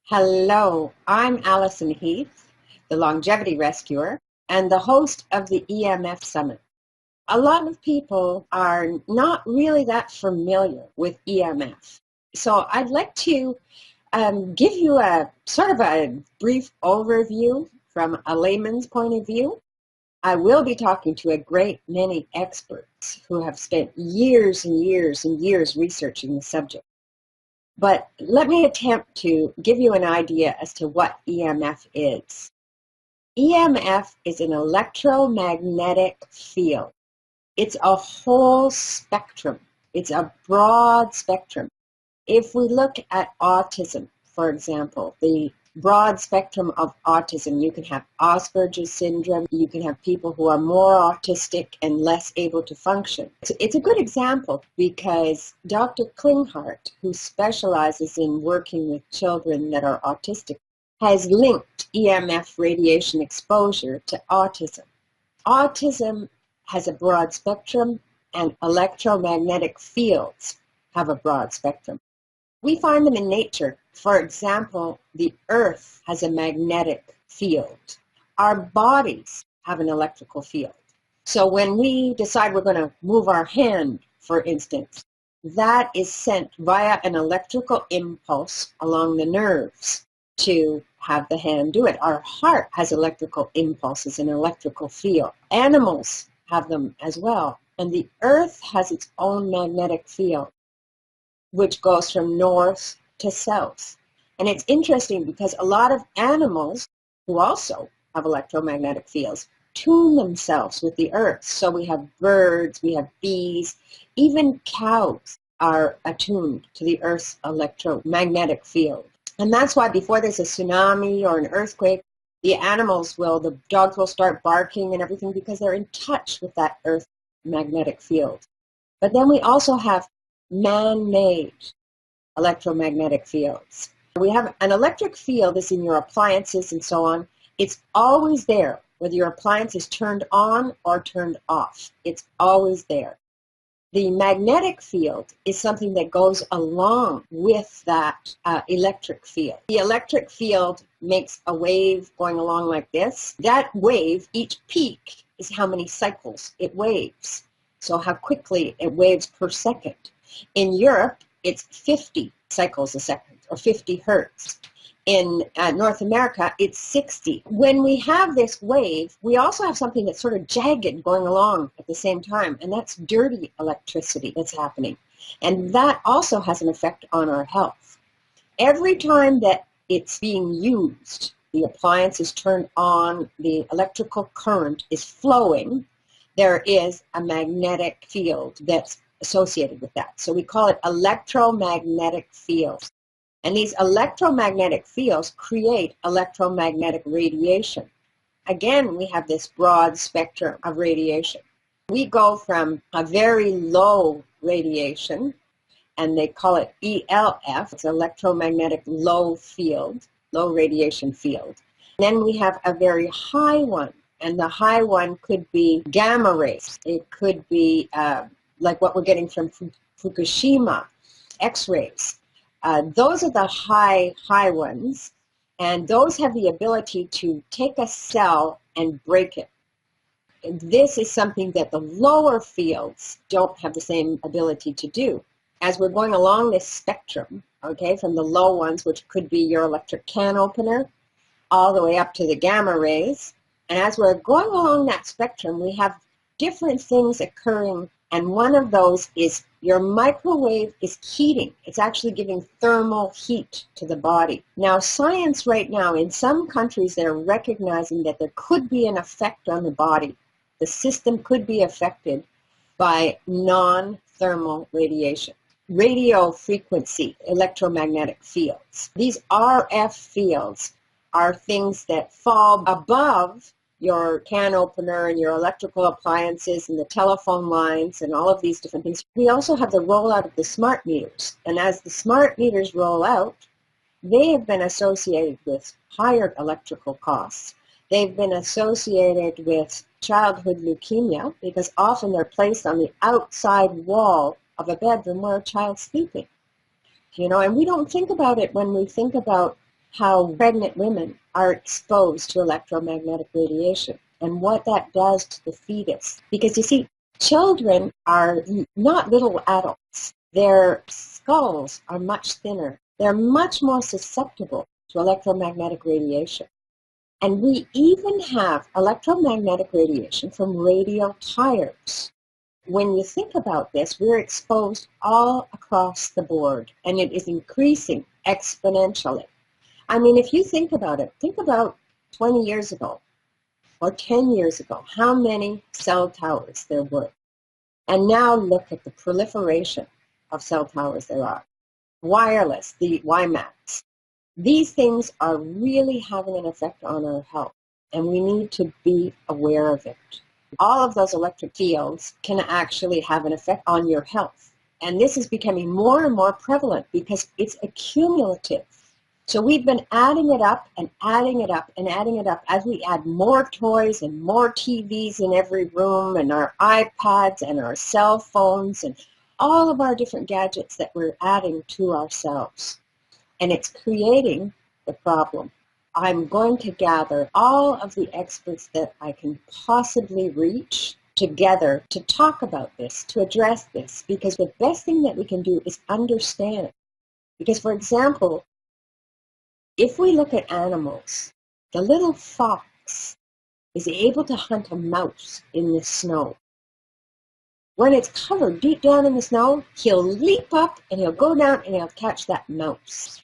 Hello, I'm Alison Heath, the longevity rescuer and the host of the EMF Summit. A lot of people are not really that familiar with EMF. So I'd like to give you a sort of a brief overview from a layman's point of view. I will be talking to a great many experts who have spent years and years and years researching the subject. But let me attempt to give you an idea as to what EMF is. EMF is an electromagnetic field. It's a whole spectrum. It's a broad spectrum. If we look at autism, for example, the broad spectrum of autism, you can have Asperger's syndrome, you can have people who are more autistic and less able to function. It's a good example because Dr. Klinghardt, who specializes in working with children that are autistic, has linked EMF radiation exposure to autism. Autism has a broad spectrum and electromagnetic fields have a broad spectrum. We find them in nature. For example, the earth has a magnetic field. Our bodies have an electrical field. So when we decide we're going to move our hand, for instance, that is sent via an electrical impulse along the nerves to have the hand do it. Our heart has electrical impulses, an electrical field. Animals have them as well. And the earth has its own magnetic field, which goes from north to south. And it's interesting because a lot of animals who also have electromagnetic fields tune themselves with the earth. So we have birds, we have bees, even cows are attuned to the earth's electromagnetic field. And that's why before there's a tsunami or an earthquake, the dogs will start barking and everything because they're in touch with that earth magnetic field. But then we also have man-made electromagnetic fields. We have an electric field that's in your appliances and so on. It's always there, whether your appliance is turned on or turned off. It's always there. The magnetic field is something that goes along with that electric field. The electric field makes a wave going along like this. That wave, each peak, is how many cycles it waves. So how quickly it waves per second. In Europe, it's 50 cycles a second, or 50 hertz. In North America, it's 60. When we have this wave, we also have something that's sort of jagged going along at the same time, and that's dirty electricity that's happening. And that also has an effect on our health. Every time that it's being used, the appliance is turned on, the electrical current is flowing, there is a magnetic field that's associated with that. So we call it electromagnetic fields. And these electromagnetic fields create electromagnetic radiation. Again, we have this broad spectrum of radiation. We go from a very low radiation, and they call it ELF, it's electromagnetic low field, low radiation field. Then we have a very high one, and the high one could be gamma rays. It could be like what we're getting from Fukushima, X-rays. Those are the high ones, and those have the ability to take a cell and break it. This is something that the lower fields don't have the same ability to do. As we're going along this spectrum, okay, from the low ones, which could be your electric can opener, all the way up to the gamma rays, and as we're going along that spectrum, we have different things occurring. And one of those is your microwave is heating. It's actually giving thermal heat to the body. Now, science right now, in some countries, they're recognizing that there could be an effect on the body. The system could be affected by non-thermal radiation. Radio frequency electromagnetic fields. These RF fields are things that fall above your can opener and your electrical appliances and the telephone lines and all of these different things. We also have the rollout of the smart meters. And as the smart meters roll out, they have been associated with higher electrical costs. They've been associated with childhood leukemia because often they're placed on the outside wall of a bedroom where a child's sleeping. And we don't think about it when we think about how pregnant women are exposed to electromagnetic radiation and what that does to the fetus. Because you see, children are not little adults. Their skulls are much thinner. They're much more susceptible to electromagnetic radiation. And we even have electromagnetic radiation from radio tires. When you think about this, we're exposed all across the board, and it is increasing exponentially. I mean, if you think about it, think about 20 years ago or 10 years ago, how many cell towers there were. And now look at the proliferation of cell towers there are. Wireless, the WiMAX. These things are really having an effect on our health, and we need to be aware of it. All of those electric fields can actually have an effect on your health. And this is becoming more and more prevalent because it's accumulative. So we've been adding it up and adding it up and adding it up as we add more toys and more TVs in every room and our iPads and our cell phones and all of our different gadgets that we're adding to ourselves. And it's creating the problem. I'm going to gather all of the experts that I can possibly reach together to talk about this, to address this, because the best thing that we can do is understand. Because, for example, if we look at animals, the little fox is able to hunt a mouse in the snow. When it's covered deep down in the snow, he'll leap up and he'll go down and he'll catch that mouse.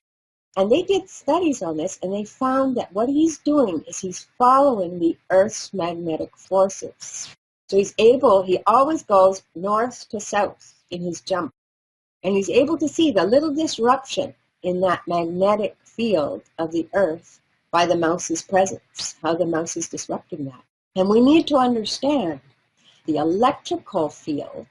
And they did studies on this, and they found that what he's doing is he's following the Earth's magnetic forces. So he always goes north to south in his jump. And he's able to see the little disruption in that magnetic field of the Earth by the mouse's presence, how the mouse is disrupting that. And we need to understand the electrical field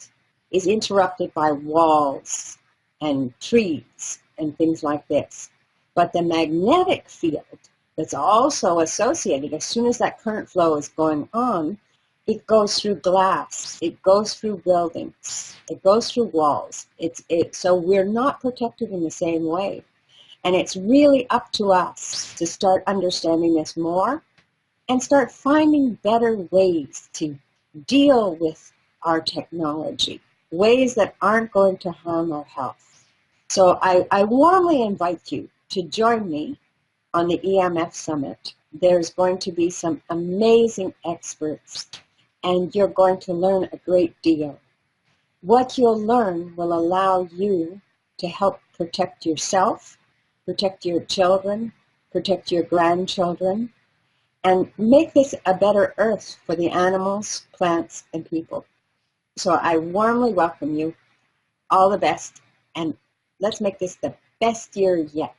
is interrupted by walls and trees and things like this. But the magnetic field that's also associated, as soon as that current flow is going on, it goes through glass, it goes through buildings, it goes through walls. So we're not protected in the same way. And it's really up to us to start understanding this more and start finding better ways to deal with our technology, ways that aren't going to harm our health. So I warmly invite you to join me on the EMF Summit. There's going to be some amazing experts, and you're going to learn a great deal. What you'll learn will allow you to help protect yourself, protect your children, protect your grandchildren, and make this a better earth for the animals, plants, and people. So I warmly welcome you. All the best, and let's make this the best year yet.